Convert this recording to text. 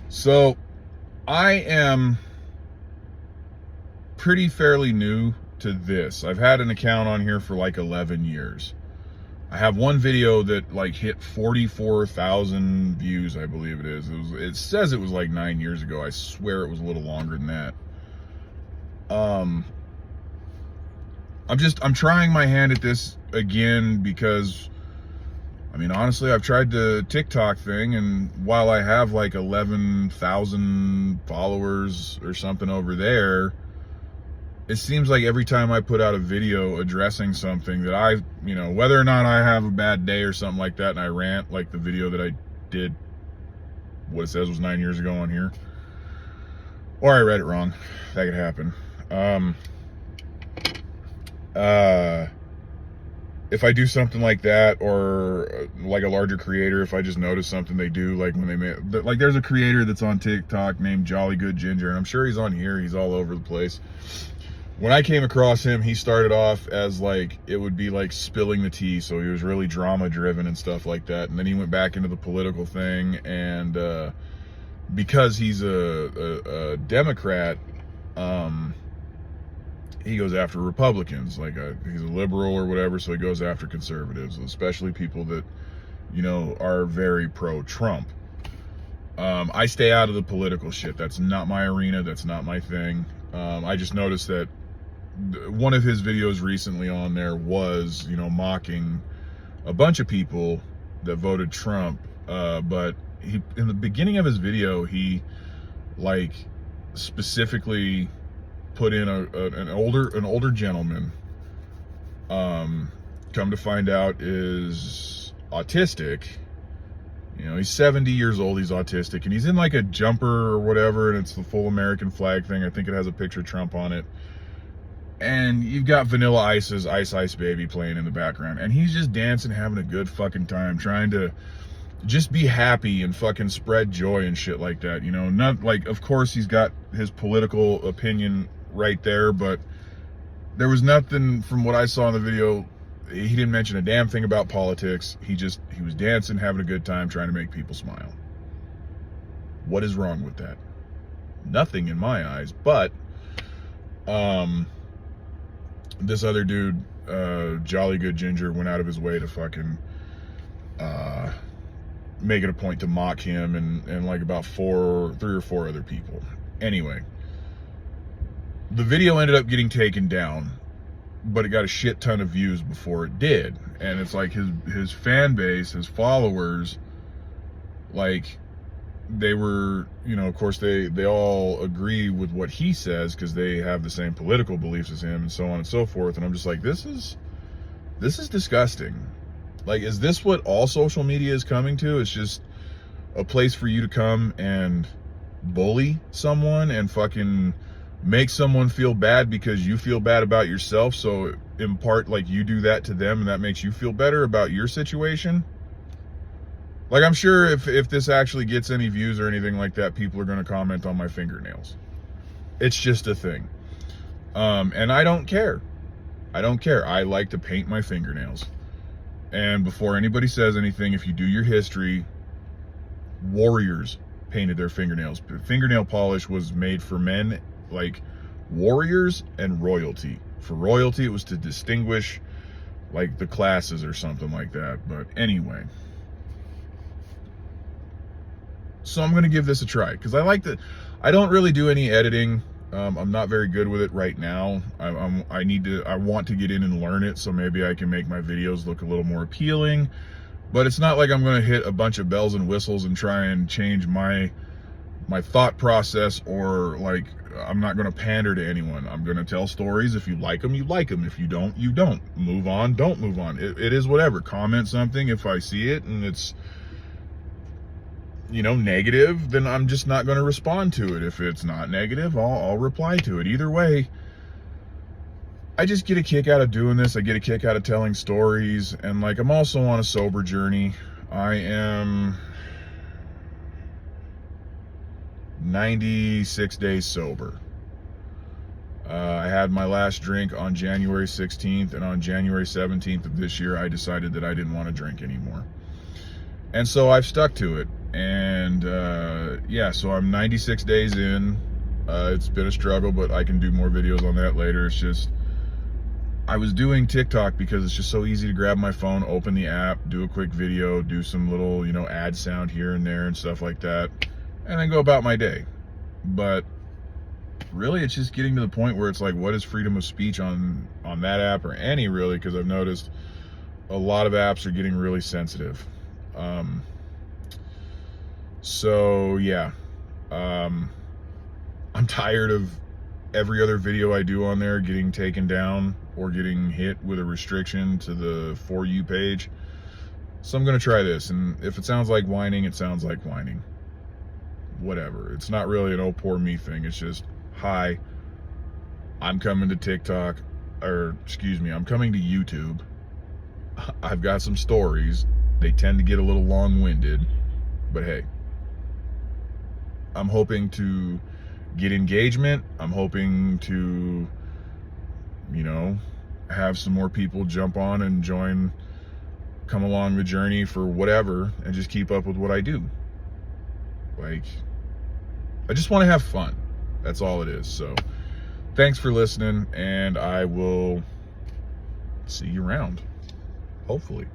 So I am pretty fairly new to this. I've had an account on here for like 11 years. I have one video that like hit 44,000 views, I believe it is. It says it was like 9 years ago. I swear it was a little longer than that. I'm trying my hand at this again because, I mean, honestly, I've tried the TikTok thing, and while I have like 11,000 followers or something over there, it seems like every time I put out a video addressing something that whether or not I have a bad day or something like that and I rant, like the video that I did, what it says was 9 years ago on here, or I read it wrong, that could happen. If I do something like that, or like a larger creator, if I just notice something they do, like when they make, like there's a creator that's on TikTok named Jolly Good Ginger, and I'm sure he's on here, he's all over the place. When I came across him, he started off as like, it would be like spilling the tea, so he was really drama driven and stuff like that, and then he went back into the political thing, and because he's a Democrat, he goes after Republicans, like he's a liberal or whatever, so he goes after conservatives, especially people that, are very pro-Trump. I stay out of the political shit. That's not my arena. That's not my thing. I just noticed that one of his videos recently on there was, mocking a bunch of people that voted Trump. But in the beginning of his video, he like specifically put in an older gentleman, come to find out is autistic. He's 70 years old, he's autistic, and he's in like a jumper or whatever, and it's the full American flag thing. I think it has a picture of Trump on it. And you've got Vanilla Ice's Ice Ice Baby playing in the background, and he's just dancing, having a good fucking time, trying to just be happy and fucking spread joy and shit like that. Not like, of course he's got his political opinion right there, but there was nothing from what I saw in the video. He didn't mention a damn thing about politics. He was dancing, having a good time, trying to make people smile. What is wrong with that? Nothing in my eyes. But this other dude, Jolly Good Ginger, went out of his way to fucking make it a point to mock him and like about 3 or 4 other people. Anyway, the video ended up getting taken down, but it got a shit ton of views before it did. And it's like his fan base, his followers, like they were, of course they all agree with what he says because they have the same political beliefs as him and so on and so forth. And I'm just like, this is disgusting. Like, is this what all social media is coming to? It's just a place for you to come and bully someone and fucking make someone feel bad because you feel bad about yourself. So in part, like, you do that to them and that makes you feel better about your situation. Like, I'm sure if this actually gets any views or anything like that, people are going to comment on my fingernails. It's just a thing. And I don't care. I like to paint my fingernails. And before anybody says anything, if you do your history, warriors painted their fingernails. Fingernail polish was made for men, like warriors, and royalty. For royalty, it was to distinguish like the classes or something like that. But anyway, so I'm gonna give this a try because I don't really do any editing. I'm not very good with it right now. I want to get in and learn it, so maybe I can make my videos look a little more appealing. But it's not like I'm going to hit a bunch of bells and whistles and try and change my thought process, or like, I'm not going to pander to anyone. I'm going to tell stories. If you like them, you like them. If you don't, you don't. Move on, don't move on. It is whatever. Comment something if I see it and it's, negative, then I'm just not going to respond to it. If it's not negative, I'll reply to it. Either way, I just get a kick out of doing this. I get a kick out of telling stories. And like, I'm also on a sober journey. I am 96 days sober. I had my last drink on January 16th, and on January 17th of this year, I decided that I didn't want to drink anymore. And so I've stuck to it. And yeah, so I'm 96 days in. It's been a struggle, but I can do more videos on that later. It's just, I was doing TikTok because it's just so easy to grab my phone, open the app, do a quick video, do some little, you know, ad sound here and there and stuff like that, and then go about my day. But really, it's just getting to the point where it's like, what is freedom of speech on that app, or any, really? Because I've noticed a lot of apps are getting really sensitive. So yeah, I'm tired of every other video I do on there getting taken down or getting hit with a restriction to the For You page. So I'm gonna try this, and if it sounds like whining, it sounds like whining. Whatever. It's not really an oh poor me thing. It's just, hi, I'm coming to TikTok, or excuse me, I'm coming to YouTube. I've got some stories. They tend to get a little long-winded, but hey, I'm hoping to get engagement. I'm hoping to, you know, have some more people jump on and join, come along the journey for whatever, and just keep up with what I do. Like, I just want to have fun. That's all it is. So thanks for listening, and I will see you around, hopefully.